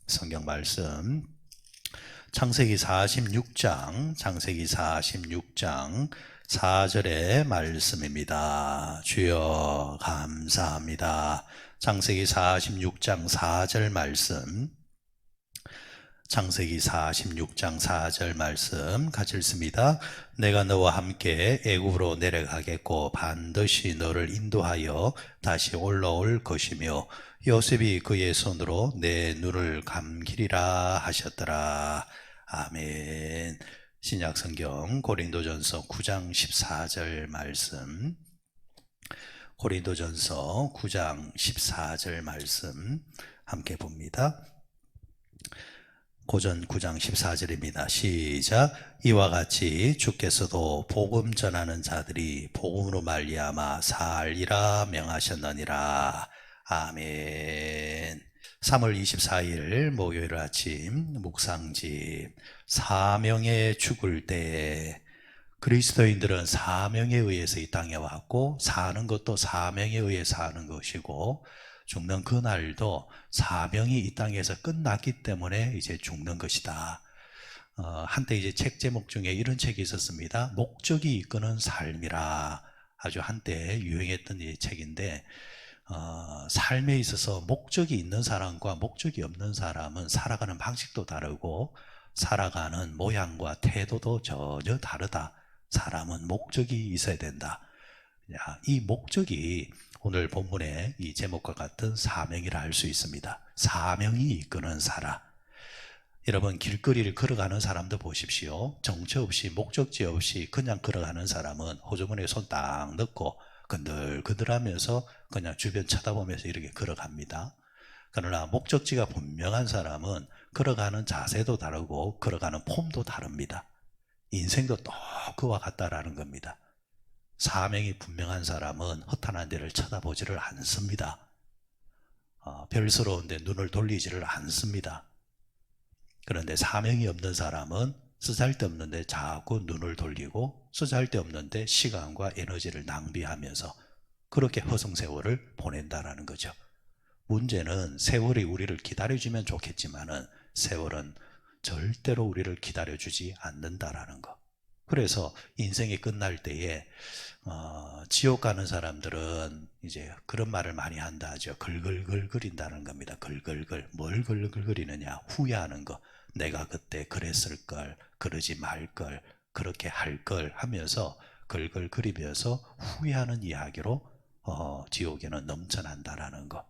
성경 말씀 창세기 46장 4절의 말씀입니다. 주여 감사합니다. 창세기 46장 4절 말씀, 창세기 46장 4절 말씀 같이 읽습니다. 내가 너와 함께 애굽으로 내려가겠고 반드시 너를 인도하여 다시 올라올 것이며 요셉이 그의 손으로 내 눈을 감기리라 하셨더라. 아멘. 신약성경 고린도전서 9장 14절 말씀, 고린도전서 9장 14절 말씀 함께 봅니다. 고전 9장 14절입니다. 시작. 이와 같이 주께서도 복음 전하는 자들이 복음으로 말미암아 살리라 명하셨느니라. 아멘. 3월 24일 목요일 아침 묵상집, 사명에 죽을 때. 그리스도인들은 사명에 의해서 이 땅에 왔고 사는 것도 사명에 의해 사는 것이고 죽는 그날도 사명이 이 땅에서 끝났기 때문에 이제 죽는 것이다. 한때 이제 책 제목 중에 이런 책이 있었습니다. 목적이 이끄는 삶이라. 아주 한때 유행했던 이 책인데 삶에 있어서 목적이 있는 사람과 목적이 없는 사람은 살아가는 방식도 다르고 살아가는 모양과 태도도 전혀 다르다. 사람은 목적이 있어야 된다. 이 목적이 오늘 본문의 이 제목과 같은 사명이라 할 수 있습니다. 사명이 이끄는 사람. 여러분, 길거리를 걸어가는 사람도 보십시오. 정처 없이 목적지 없이 그냥 걸어가는 사람은 호주머니에 손 딱 넣고 건들건들하면서 그냥 주변 쳐다보면서 이렇게 걸어갑니다. 그러나 목적지가 분명한 사람은 걸어가는 자세도 다르고 걸어가는 폼도 다릅니다. 인생도 또 그와 같다라는 겁니다. 사명이 분명한 사람은 허탄한 데를 쳐다보지를 않습니다. 별스러운데 눈을 돌리지를 않습니다. 그런데 사명이 없는 사람은 쓰잘데없는데 자꾸 눈을 돌리고 쓰잘데없는데 시간과 에너지를 낭비하면서 그렇게 허송세월을 보낸다라는 거죠. 문제는 세월이 우리를 기다려주면 좋겠지만은 세월은 절대로 우리를 기다려주지 않는다라는 거. 그래서 인생이 끝날 때에 지옥 가는 사람들은 이제 그런 말을 많이 한다 하죠. 글글글거린다는 겁니다. 글글글. 뭘 글글거리느냐? 후회하는 거. 내가 그때 그랬을 걸, 그러지 말 걸, 그렇게 할 걸 하면서 글글거리면서 후회하는 이야기로 지옥에는 넘쳐난다라는 거.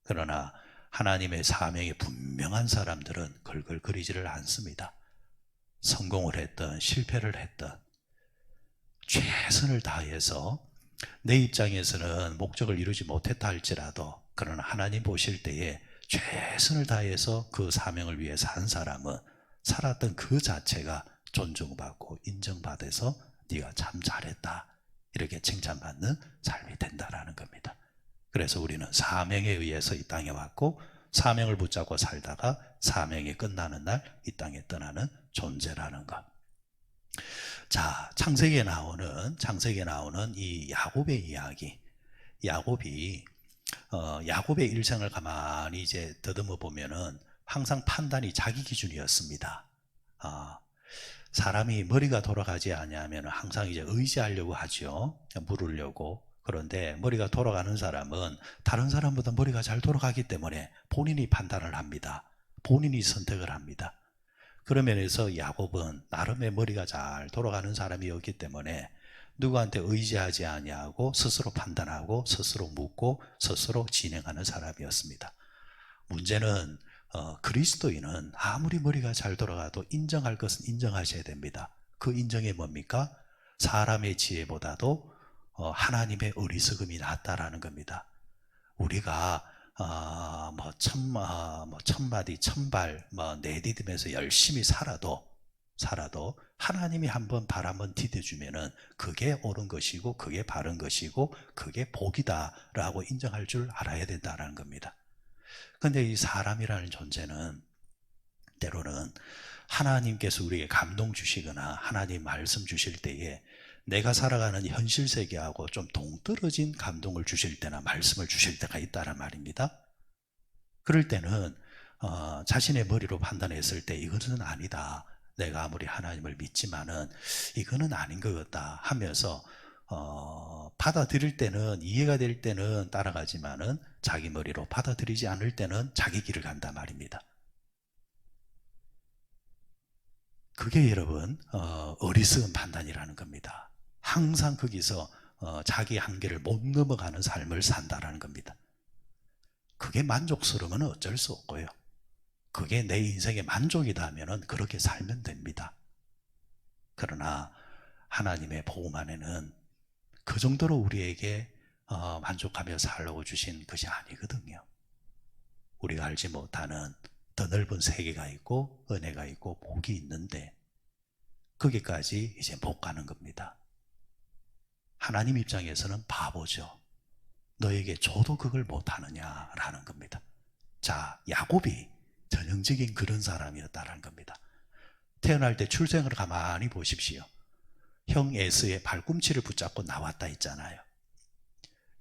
그러나 하나님의 사명이 분명한 사람들은 글글거리지를 않습니다. 성공을 했든 실패를 했든 최선을 다해서 내 입장에서는 목적을 이루지 못했다 할지라도 그러나 하나님 보실 때에 최선을 다해서 그 사명을 위해 산 사람은 살았던 그 자체가 존중받고 인정받아서 네가 참 잘했다 이렇게 칭찬받는 삶이 된다라는 겁니다. 그래서 우리는 사명에 의해서 이 땅에 왔고 사명을 붙잡고 살다가 사명이 끝나는 날 이 땅에 떠나는 존재라는 것. 자, 창세기에 나오는 이 야곱의 이야기. 야곱의 일생을 가만히 이제 더듬어 보면은 항상 판단이 자기 기준이었습니다. 사람이 머리가 돌아가지 아니하면 항상 이제 의지하려고 하죠. 물으려고. 그런데 머리가 돌아가는 사람은 다른 사람보다 머리가 잘 돌아가기 때문에 본인이 판단을 합니다. 본인이 선택을 합니다. 그런 면에서 야곱은 나름의 머리가 잘 돌아가는 사람이었기 때문에 누구한테 의지하지 아니하고 스스로 판단하고 스스로 묻고 스스로 진행하는 사람이었습니다. 문제는 그리스도인은 아무리 머리가 잘 돌아가도 인정할 것은 인정하셔야 됩니다. 그 인정이 뭡니까? 사람의 지혜보다도 하나님의 어리석음이 낫다라는 겁니다. 우리가 천마디 천발 내디디면서 열심히 살아도 하나님이 한번 발 한번 디뎌주면은 그게 옳은 것이고 그게 바른 것이고 그게 복이다라고 인정할 줄 알아야 된다라는 겁니다. 근데 이 사람이라는 존재는 때로는 하나님께서 우리에게 감동 주시거나 하나님 말씀 주실 때에 내가 살아가는 현실 세계하고 좀 동떨어진 감동을 주실 때나 말씀을 주실 때가 있다란 말입니다. 그럴 때는 자신의 머리로 판단했을 때 이것은 아니다. 내가 아무리 하나님을 믿지만은 이거는 아닌 것 같다 하면서 받아들일 때는 이해가 될 때는 따라가지만은 자기 머리로 받아들이지 않을 때는 자기 길을 간단 말입니다. 그게 여러분 어리석은 판단이라는 겁니다. 항상 거기서 자기 한계를 못 넘어가는 삶을 산다라는 겁니다. 그게 만족스러우면 어쩔 수 없고요. 그게 내 인생의 만족이다 하면은 그렇게 살면 됩니다. 그러나 하나님의 복음 안에는 그 정도로 우리에게 만족하며 살라고 주신 것이 아니거든요. 우리가 알지 못하는 더 넓은 세계가 있고 은혜가 있고 복이 있는데 거기까지 이제 못 가는 겁니다. 하나님 입장에서는 바보죠. 너에게 줘도 그걸 못하느냐라는 겁니다. 자, 야곱이 전형적인 그런 사람이었다라는 겁니다. 태어날 때 출생을 가만히 보십시오. 형 에서의 발꿈치를 붙잡고 나왔다 했잖아요.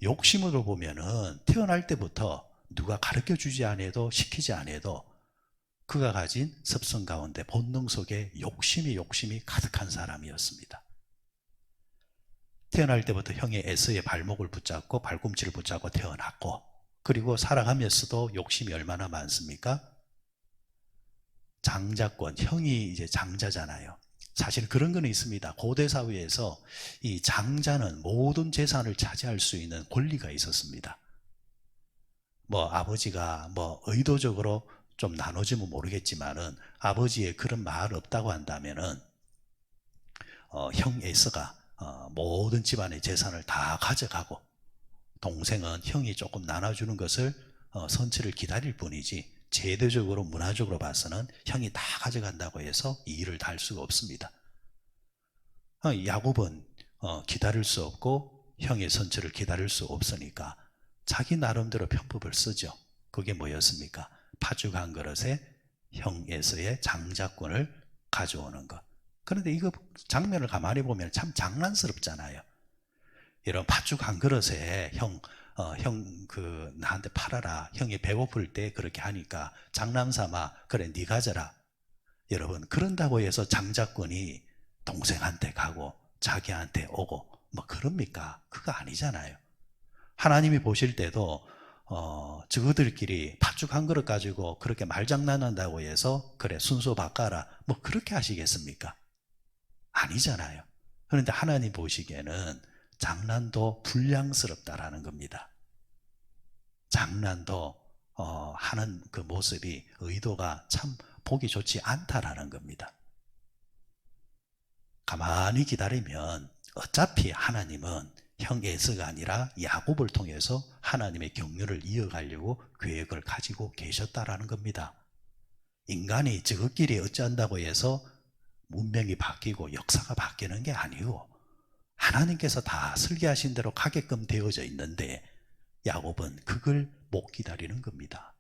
욕심으로 보면은 태어날 때부터 누가 가르쳐 주지 않아도 시키지 않아도 그가 가진 습성 가운데 본능 속에 욕심이 가득한 사람이었습니다. 태어날 때부터 형의 에서의 발목을 붙잡고 발꿈치를 붙잡고 태어났고, 그리고 살아가면서도 욕심이 얼마나 많습니까? 장자권, 형이 이제 장자잖아요. 사실 그런 거는 있습니다. 고대 사회에서 이 장자는 모든 재산을 차지할 수 있는 권리가 있었습니다. 뭐 아버지가 뭐 의도적으로 좀 나눠주면 모르겠지만은 아버지의 그런 말 없다고 한다면은 형 에서가 모든 집안의 재산을 다 가져가고 동생은 형이 조금 나눠주는 것을 선처를 기다릴 뿐이지 제도적으로 문화적으로 봐서는 형이 다 가져간다고 해서 이 일을 다 할 수가 없습니다. 야곱은 기다릴 수 없고 형의 선처를 기다릴 수 없으니까 자기 나름대로 편법을 쓰죠. 그게 뭐였습니까? 팥죽 한 그릇에 형 에서의 장자권을 가져오는 것. 그런데 이거 장면을 가만히 보면 참 장난스럽잖아요. 이런 팥죽 한 그릇에 형 나한테 팔아라. 형이 배고플 때 그렇게 하니까 장난삼아 그래 네 가져라. 여러분 그런다고 해서 장자권이 동생한테 가고 자기한테 오고 뭐 그럽니까? 그거 아니잖아요. 하나님이 보실 때도 저들끼리 팥죽 한 그릇 가지고 그렇게 말장난한다고 해서 그래 순서 바꿔라 뭐 그렇게 하시겠습니까? 아니잖아요. 그런데 하나님 보시기에는 장난도 불량스럽다라는 겁니다. 장난도 하는 그 모습이 의도가 참 보기 좋지 않다라는 겁니다. 가만히 기다리면 어차피 하나님은 형 에서가 아니라 야곱을 통해서 하나님의 경륜을 이어가려고 계획을 가지고 계셨다라는 겁니다. 인간이 저것끼리 어찌한다고 해서 문명이 바뀌고 역사가 바뀌는 게 아니고 하나님께서 다 설계하신 대로 가게끔 되어져 있는데 야곱은 그걸 못 기다리는 겁니다.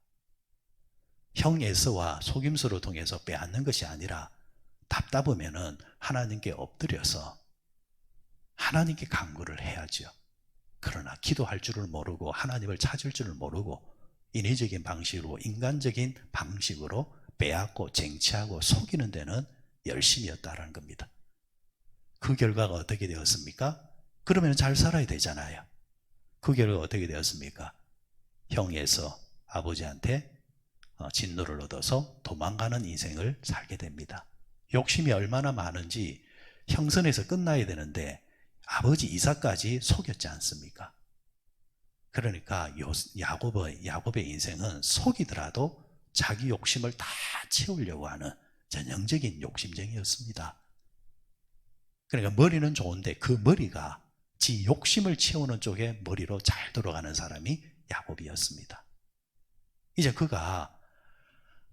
형 에서와 속임수를 통해서 빼앗는 것이 아니라 답답하면은 하나님께 엎드려서 하나님께 간구를 해야죠. 그러나 기도할 줄을 모르고 하나님을 찾을 줄을 모르고 인위적인 방식으로 인간적인 방식으로 빼앗고 쟁취하고 속이는 데는 열심이었다라는 겁니다. 그 결과가 어떻게 되었습니까? 그러면 잘 살아야 되잖아요. 그 결과가 어떻게 되었습니까? 형에서 아버지한테 진노를 얻어서 도망가는 인생을 살게 됩니다. 욕심이 얼마나 많은지 형선에서 끝나야 되는데 아버지 이삭까지 속였지 않습니까? 그러니까 야곱의 인생은 속이더라도 자기 욕심을 다 채우려고 하는 전형적인 욕심쟁이였습니다. 그러니까 머리는 좋은데 그 머리가 지 욕심을 채우는 쪽에 머리로 잘 돌아가는 사람이 야곱이었습니다. 이제 그가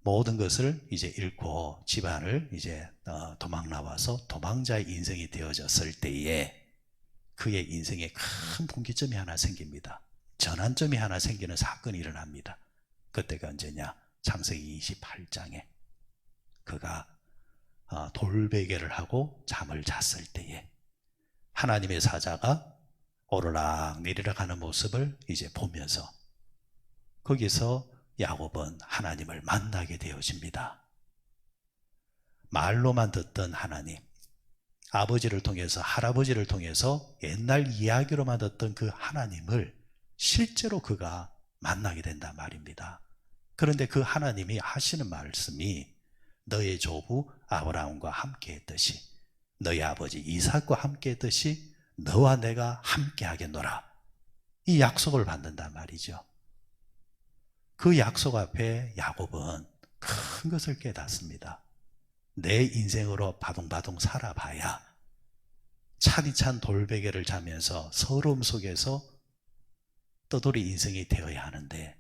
모든 것을 이제 잃고 집안을 이제 도망 나와서 도망자의 인생이 되어졌을 때에 그의 인생에 큰 분기점이 하나 생깁니다. 전환점이 하나 생기는 사건이 일어납니다. 그때가 언제냐? 창세기 28장에 그가 돌베개를 하고 잠을 잤을 때에 하나님의 사자가 오르락 내리락 하는 모습을 이제 보면서 거기서 야곱은 하나님을 만나게 되어집니다. 말로만 듣던 하나님, 아버지를 통해서, 할아버지를 통해서 옛날 이야기로만 듣던 그 하나님을 실제로 그가 만나게 된단 말입니다. 그런데 그 하나님이 하시는 말씀이 너의 조부 아브라함과 함께 했듯이, 너의 아버지 이삭과 함께 했듯이 너와 내가 함께 하겠노라, 이 약속을 받는단 말이죠. 그 약속 앞에 야곱은 큰 것을 깨닫습니다. 내 인생으로 바둥바둥 살아봐야 차디찬 돌베개를 자면서 서러움 속에서 떠돌이 인생이 되어야 하는데,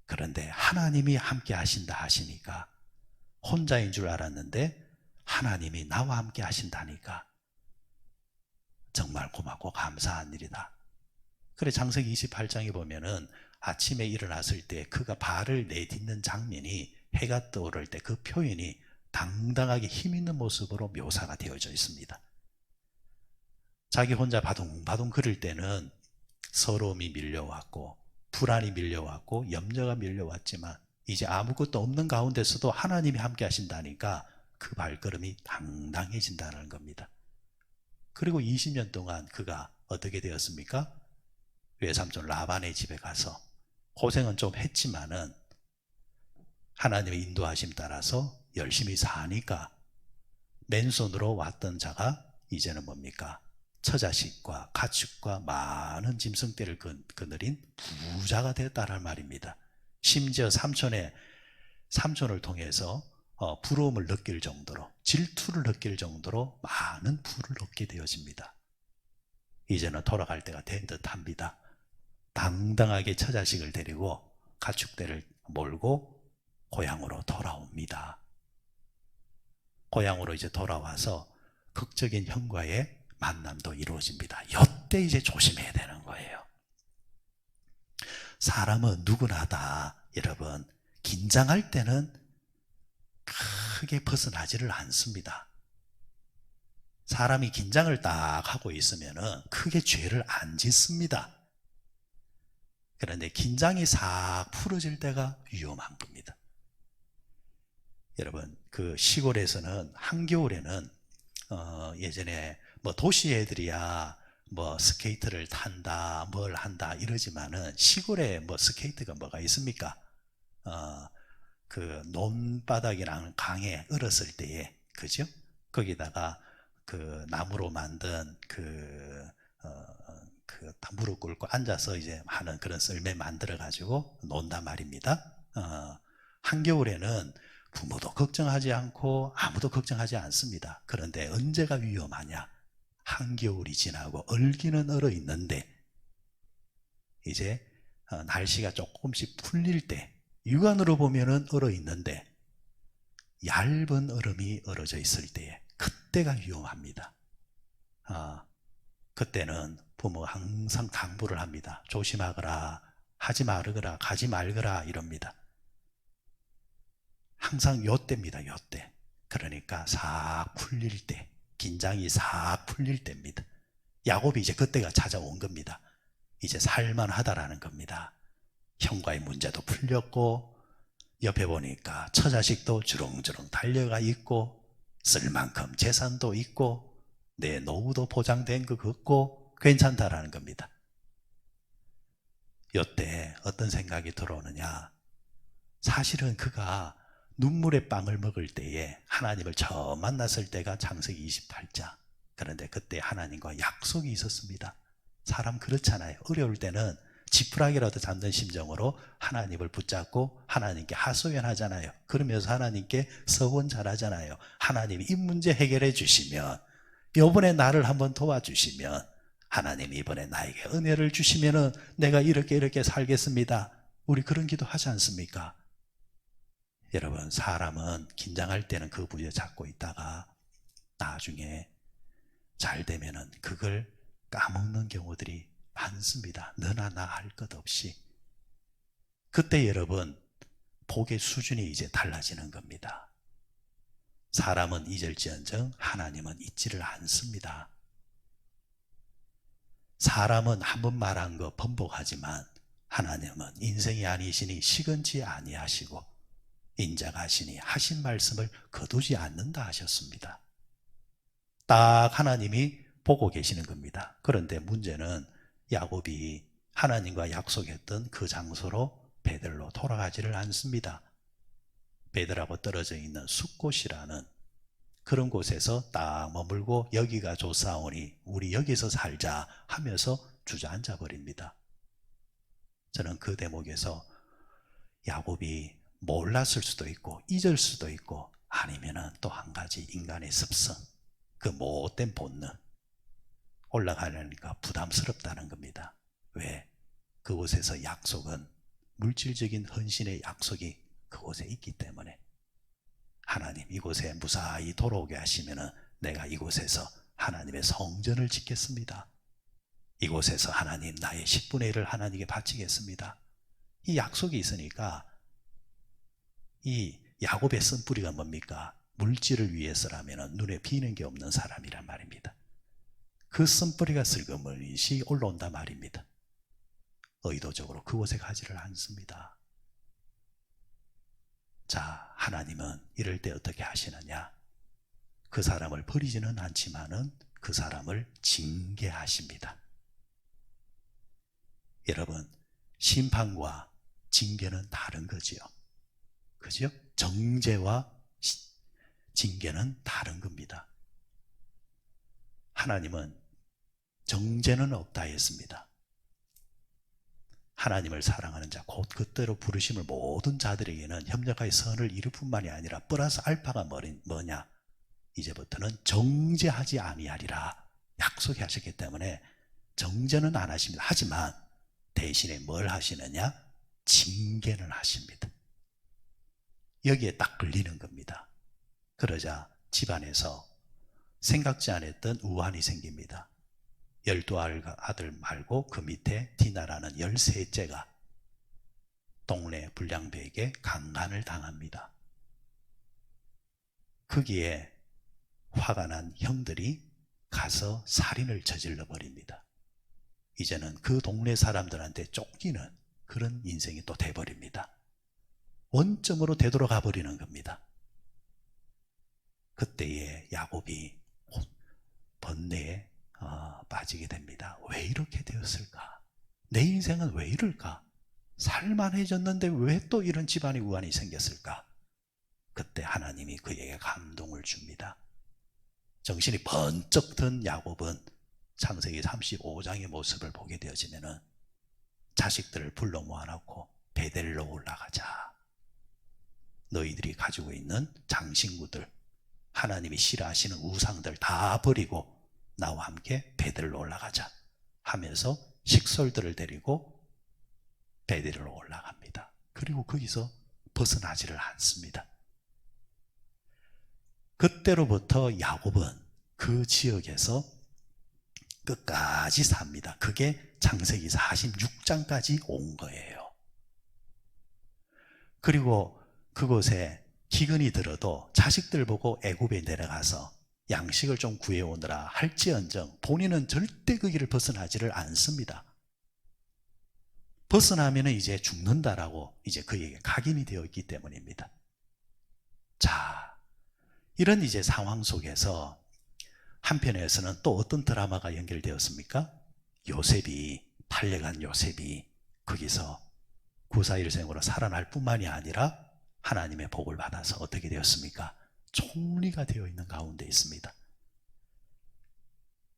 그런데 하나님이 함께 하신다 하시니까, 혼자인 줄 알았는데 하나님이 나와 함께 하신다니까 정말 고맙고 감사한 일이다. 그래, 창세기 28장에 보면은 아침에 일어났을 때 그가 발을 내딛는 장면이, 해가 떠오를 때 그 표현이 당당하게 힘있는 모습으로 묘사가 되어져 있습니다. 자기 혼자 바둥바둥 걸을 때는 서러움이 밀려왔고 불안이 밀려왔고 염려가 밀려왔지만, 이제 아무것도 없는 가운데서도 하나님이 함께 하신다니까 그 발걸음이 당당해진다는 겁니다. 그리고 20년 동안 그가 어떻게 되었습니까? 외삼촌 라반의 집에 가서 고생은 좀 했지만은 하나님의 인도하심 따라서 열심히 사니까 맨손으로 왔던 자가 이제는 뭡니까? 처자식과 가축과 많은 짐승떼를 거느린 부자가 되었다는 말입니다. 심지어 삼촌을 통해서 부러움을 느낄 정도로, 질투를 느낄 정도로 많은 부를 얻게 되어집니다. 이제는 돌아갈 때가 된 듯합니다. 당당하게 처자식을 데리고 가축대를 몰고 고향으로 돌아옵니다. 고향으로 이제 돌아와서 극적인 형과의 만남도 이루어집니다. 이때 이제 조심해야 되는 거예요. 사람은 누구나 다, 여러분, 긴장할 때는 크게 벗어나지를 않습니다. 사람이 긴장을 딱 하고 있으면 크게 죄를 안 짓습니다. 그런데 긴장이 싹 풀어질 때가 위험한 겁니다. 여러분, 그 시골에서는 한겨울에는 예전에 뭐 도시 애들이야 뭐 스케이트를 탄다 뭘 한다 이러지만은, 시골에 뭐 스케이트가 뭐가 있습니까? 그 논바닥이랑 강에 얼었을 때에, 그죠? 거기다가 그 나무로 만든 무릎 꿇고 앉아서 이제 하는 그런 썰매 만들어 가지고 논단 말입니다. 한겨울에는 부모도 걱정하지 않고 아무도 걱정하지 않습니다. 그런데 언제가 위험하냐? 한겨울이 지나고 얼기는 얼어 있는데 이제 날씨가 조금씩 풀릴 때, 육안으로 보면은 얼어 있는데 얇은 얼음이 얼어져 있을 때에, 그때가 위험합니다. 그때는 부모가 항상 당부를 합니다. 조심하거라, 하지 말거라, 가지 말거라 이럽니다. 항상 요때입니다. 요때. 그러니까 싹 풀릴 때, 긴장이 싹 풀릴 때입니다. 야곱이 이제 그때가 찾아온 겁니다. 이제 살만하다라는 겁니다. 형과의 문제도 풀렸고, 옆에 보니까 처자식도 주렁주렁 달려가 있고, 쓸 만큼 재산도 있고, 내 노후도 보장된 것 같고 괜찮다라는 겁니다. 이때 어떤 생각이 들어오느냐? 사실은 그가 눈물의 빵을 먹을 때에 하나님을 처음 만났을 때가 창세기 28장. 그런데 그때 하나님과 약속이 있었습니다. 사람 그렇잖아요. 어려울 때는 지푸라기라도 잡는 심정으로 하나님을 붙잡고 하나님께 하소연하잖아요. 그러면서 하나님께 서원 잘하잖아요. 하나님이 이 문제 해결해 주시면, 이번에 나를 한번 도와주시면, 하나님 이번에 나에게 은혜를 주시면 내가 이렇게 살겠습니다. 우리 그런 기도 하지 않습니까? 여러분, 사람은 긴장할 때는 그 부여 잡고 있다가 나중에 잘 되면은 그걸 까먹는 경우들이 많습니다. 너나 나 할 것 없이. 그때 여러분, 복의 수준이 이제 달라지는 겁니다. 사람은 잊을지언정 하나님은 잊지를 않습니다. 사람은 한 번 말한 거 번복하지만 하나님은 인생이 아니시니 시건치 아니하시고 인자가시니 하신 말씀을 거두지 않는다 하셨습니다. 딱 하나님이 보고 계시는 겁니다. 그런데 문제는 야곱이 하나님과 약속했던 그 장소로 베들로 돌아가지를 않습니다. 베들하고 떨어져 있는 숫곳이라는 그런 곳에서 딱 머물고 여기가 좋사오니 우리 여기서 살자 하면서 주저앉아 버립니다. 저는 그 대목에서 야곱이 몰랐을 수도 있고 잊을 수도 있고 아니면은 또 한 가지 인간의 습성, 그 못된 본능, 올라가려니까 부담스럽다는 겁니다. 왜? 그곳에서 약속은 물질적인 헌신의 약속이 그곳에 있기 때문에 하나님 이곳에 무사히 돌아오게 하시면은 내가 이곳에서 하나님의 성전을 짓겠습니다. 이곳에서 하나님 나의 10분의 1을 하나님께 바치겠습니다. 이 약속이 있으니까 이 야곱의 쓴뿌리가 뭡니까? 물질을 위해서라면 눈에 비는 게 없는 사람이란 말입니다. 그 쓴뿌리가 슬그머니 올라온단 말입니다. 의도적으로 그곳에 가지를 않습니다. 자, 하나님은 이럴 때 어떻게 하시느냐? 그 사람을 버리지는 않지만은 그 사람을 징계하십니다. 여러분, 심판과 징계는 다른 거지요. 그죠? 정죄와 징계는 다른 겁니다. 하나님은 정죄는 없다 했습니다. 하나님을 사랑하는 자, 곧 그때로 부르심을 모든 자들에게는 협력하여 선을 이룰 뿐만이 아니라 플러스 알파가 뭐냐? 이제부터는 정죄하지 아니하리라 약속하셨기 때문에 정죄는 안 하십니다. 하지만 대신에 뭘 하시느냐? 징계는 하십니다. 여기에 딱 걸리는 겁니다. 그러자 집안에서 생각지 않았던 우환이 생깁니다. 12아들 말고 그 밑에 디나라는 13째가 동네 불량배에게 강간을 당합니다. 거기에 화가 난 형들이 가서 살인을 저질러 버립니다. 이제는 그 동네 사람들한테 쫓기는 그런 인생이 또 돼버립니다. 원점으로 되돌아가 버리는 겁니다. 그때에 야곱이 번뇌에 빠지게 됩니다. 왜 이렇게 되었을까? 내 인생은 왜 이럴까? 살만해졌는데 왜 또 이런 집안의 우환이 생겼을까? 그때 하나님이 그에게 감동을 줍니다. 정신이 번쩍 든 야곱은 창세기 35장의 모습을 보게 되어지면은 자식들을 불러 모아놓고 베델로 올라가자. 너희들이 가지고 있는 장신구들, 하나님이 싫어하시는 우상들 다 버리고 나와 함께 베델로 올라가자 하면서 식솔들을 데리고 베델로 올라갑니다. 그리고 거기서 벗어나지를 않습니다. 그때로부터 야곱은 그 지역에서 끝까지 삽니다. 그게 창세기 46장까지 온 거예요. 그리고 그곳에 기근이 들어도 자식들 보고 애굽에 내려가서 양식을 좀 구해오느라 할지언정 본인은 절대 그 길을 벗어나지를 않습니다. 벗어나면 이제 죽는다라고 이제 그에게 각인이 되어 있기 때문입니다. 자, 이런 이제 상황 속에서 한편에서는 또 어떤 드라마가 연결되었습니까? 요셉이, 팔려간 요셉이 거기서 구사일생으로 살아날 뿐만이 아니라 하나님의 복을 받아서 어떻게 되었습니까? 총리가 되어 있는 가운데 있습니다.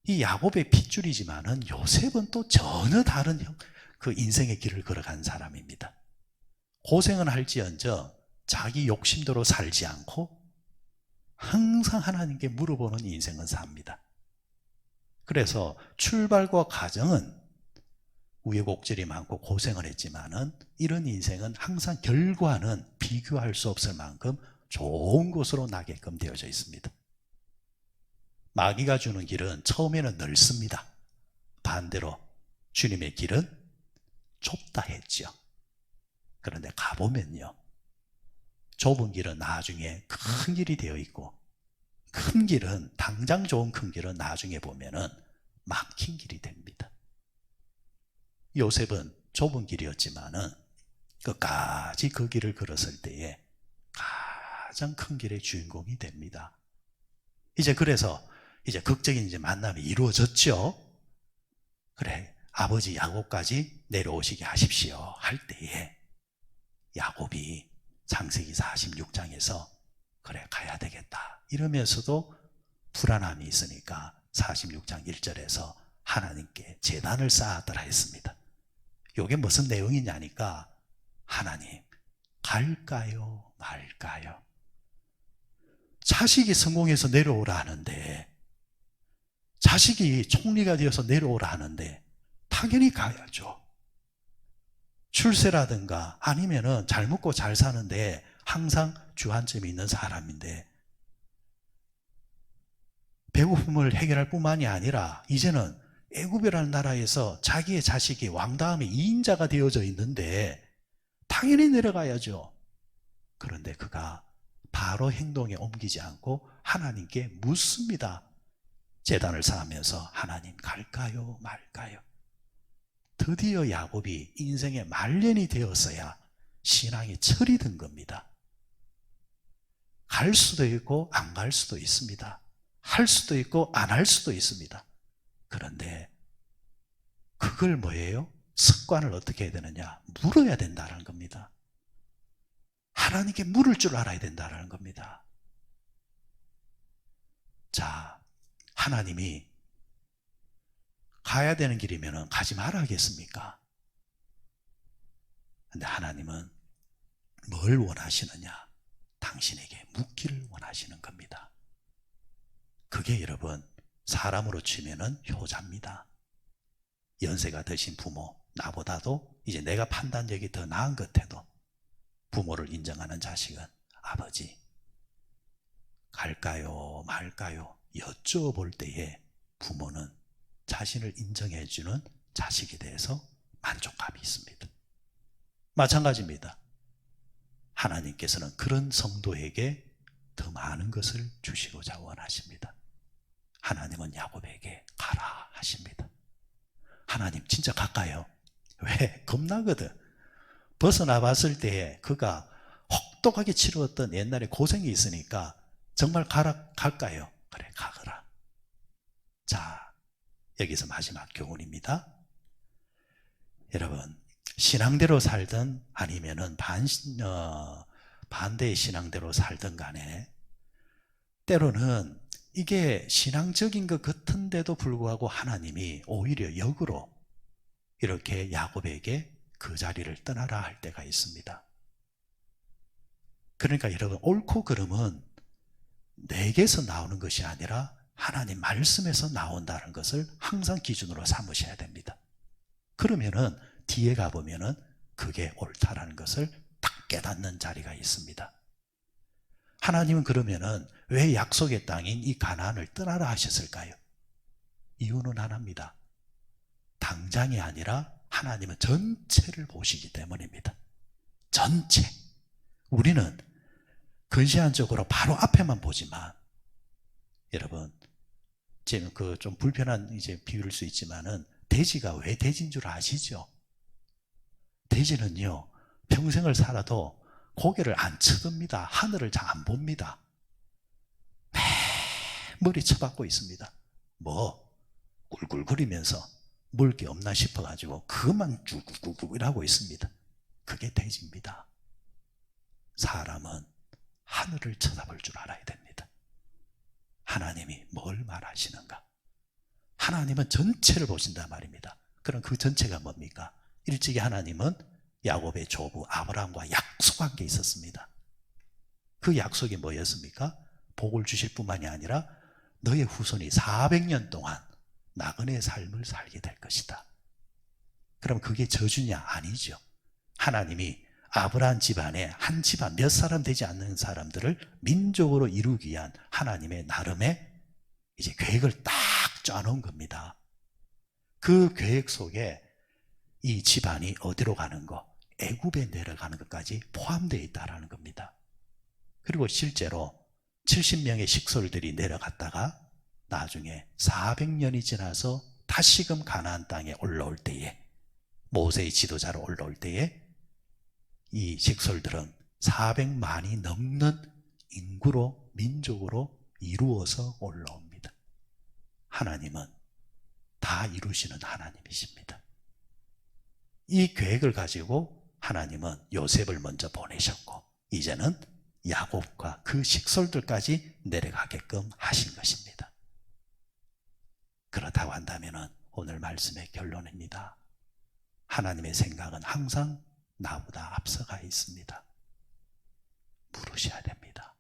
이 야곱의 핏줄이지만은 요셉은 또 전혀 다른 그 인생의 길을 걸어간 사람입니다. 고생은 할지언정 자기 욕심대로 살지 않고 항상 하나님께 물어보는 인생을 삽니다. 그래서 출발과 과정은 우여곡절이 많고 고생을 했지만은 이런 인생은 항상 결과는 비교할 수 없을 만큼 좋은 곳으로 나게끔 되어져 있습니다. 마귀가 주는 길은 처음에는 넓습니다. 반대로 주님의 길은 좁다 했죠. 그런데 가보면요, 좁은 길은 나중에 큰 길이 되어 있고, 큰 길은, 당장 좋은 큰 길은 나중에 보면은 막힌 길이 됩니다. 요셉은 좁은 길이었지만은 끝까지 그 길을 걸었을 때에 가장 큰 길의 주인공이 됩니다. 이제 그래서 이제 극적인 이제 만남이 이루어졌죠. 그래, 아버지 야곱까지 내려오시게 하십시오 할 때에 야곱이 창세기 46장에서 그래 가야 되겠다 이러면서도 불안함이 있으니까 46장 1절에서 하나님께 제단을 쌓았더라 했습니다. 이게 무슨 내용이냐니까 하나님 갈까요 말까요? 자식이 성공해서 내려오라 하는데, 자식이 총리가 되어서 내려오라 하는데 당연히 가야죠. 출세라든가 아니면은 잘 먹고 잘 사는데 항상 주안점이 있는 사람인데 배고픔을 해결할 뿐만이 아니라 이제는 애굽이라는 나라에서 자기의 자식이 왕 다음에 2인자가 되어져 있는데 당연히 내려가야죠. 그런데 그가 바로 행동에 옮기지 않고 하나님께 묻습니다. 제단을 쌓으면서 하나님 갈까요 말까요? 드디어 야곱이 인생의 말년이 되었어야 신앙이 철이 든 겁니다. 갈 수도 있고 안 갈 수도 있습니다. 할 수도 있고 안 할 수도 있습니다. 그런데 그걸 뭐예요? 습관을 어떻게 해야 되느냐? 물어야 된다는 겁니다. 하나님께 물을 줄 알아야 된다는 겁니다. 자, 하나님이 가야 되는 길이면 가지 말아 하겠습니까? 근데 하나님은 뭘 원하시느냐? 당신에게 묻기를 원하시는 겁니다. 그게 여러분 사람으로 치면은 효자입니다. 연세가 드신 부모, 나보다도 이제 내가 판단력이 더 나은 것 같아도 부모를 인정하는 자식은 아버지 갈까요 말까요 여쭤볼 때에 부모는 자신을 인정해 주는 자식에 대해서 만족감이 있습니다. 마찬가지입니다. 하나님께서는 그런 성도에게 더 많은 것을 주시고자 원하십니다. 하나님은 야곱에게 가라 하십니다. 하나님 진짜 갈까요? 왜? 겁나거든. 벗어나 봤을 때에 그가 혹독하게 치루었던 옛날에 고생이 있으니까 정말 갈까요? 그래 가거라. 자, 여기서 마지막 교훈입니다. 여러분 신앙대로 살든 아니면은 반대의 신앙대로 살든 간에 때로는 이게 신앙적인 것 같은데도 불구하고 하나님이 오히려 역으로 이렇게 야곱에게 그 자리를 떠나라 할 때가 있습니다. 그러니까 여러분 옳고 그름은 내게서 나오는 것이 아니라 하나님 말씀에서 나온다는 것을 항상 기준으로 삼으셔야 됩니다. 그러면은 뒤에 가보면은 그게 옳다라는 것을 딱 깨닫는 자리가 있습니다. 하나님은 그러면은 왜 약속의 땅인 이 가나안을 떠나라 하셨을까요? 이유는 하나입니다. 당장이 아니라 하나님은 전체를 보시기 때문입니다. 전체. 우리는 근시안적으로 바로 앞에만 보지만 여러분 지금 그 좀 불편한 이제 비유일 수 있지만은 돼지가 왜 돼지인 줄 아시죠? 돼지는요 평생을 살아도 고개를 안 쳐듭니다. 하늘을 잘 안 봅니다. 매 머리 쳐박고 있습니다. 뭐 꿀꿀거리면서 먹을 게 없나 싶어가지고 그것만 쭈꾸꾸꾸 하고 있습니다. 그게 돼지입니다. 사람은 하늘을 쳐다볼 줄 알아야 됩니다. 하나님이 뭘 말하시는가? 하나님은 전체를 보신단 말입니다. 그럼 그 전체가 뭡니까? 일찍이 하나님은 야곱의 조부 아브라함과 약속한 게 있었습니다. 그 약속이 뭐였습니까? 복을 주실 뿐만이 아니라 너의 후손이 400년 동안 나그네 삶을 살게 될 것이다. 그럼 그게 저주냐? 아니죠. 하나님이 아브라함 집안에 한 집안 몇 사람 되지 않는 사람들을 민족으로 이루기 위한 하나님의 나름의 이제 계획을 딱 짜놓은 겁니다. 그 계획 속에 이 집안이 어디로 가는 거, 애굽에 내려가는 것까지 포함되어 있다는 겁니다. 그리고 실제로 70명의 식솔들이 내려갔다가 나중에 400년이 지나서 다시금 가나안 땅에 올라올 때에 모세의 지도자로 올라올 때에 이 식솔들은 400만이 넘는 인구로, 민족으로 이루어서 올라옵니다. 하나님은 다 이루시는 하나님이십니다. 이 계획을 가지고 하나님은 요셉을 먼저 보내셨고 이제는 야곱과 그 식솔들까지 내려가게끔 하신 것입니다. 그렇다고 한다면 오늘 말씀의 결론입니다. 하나님의 생각은 항상 나보다 앞서가 있습니다. 물으셔야 됩니다.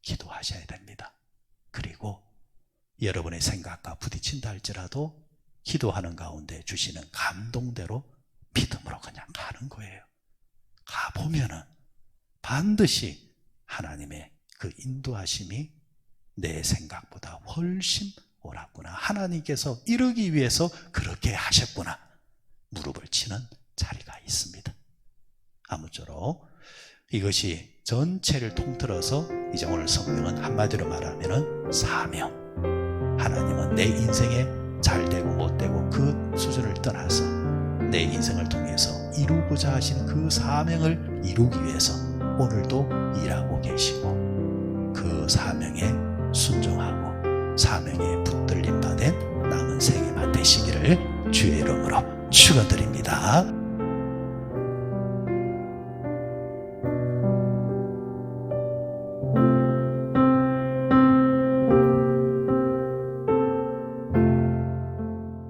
기도하셔야 됩니다. 그리고 여러분의 생각과 부딪힌다 할지라도 기도하는 가운데 주시는 감동대로 믿음으로 그냥 가는 거예요. 가보면은 반드시 하나님의 그 인도하심이 내 생각보다 훨씬 옳았구나. 하나님께서 이루기 위해서 그렇게 하셨구나. 무릎을 치는 자리가 있습니다. 아무쪼록 이것이 전체를 통틀어서 이제 오늘 성경은 한마디로 말하면 사명. 하나님은 내 인생에 잘되고 못되고 그 수준을 떠나서 내 인생을 통해서 이루고자 하신 그 사명을 이루기 위해서 오늘도 일하고 계시고 그 사명에 순종하고 사명에 붙들림 받은 남은 생애만 되시기를 주의 이름으로 축원드립니다.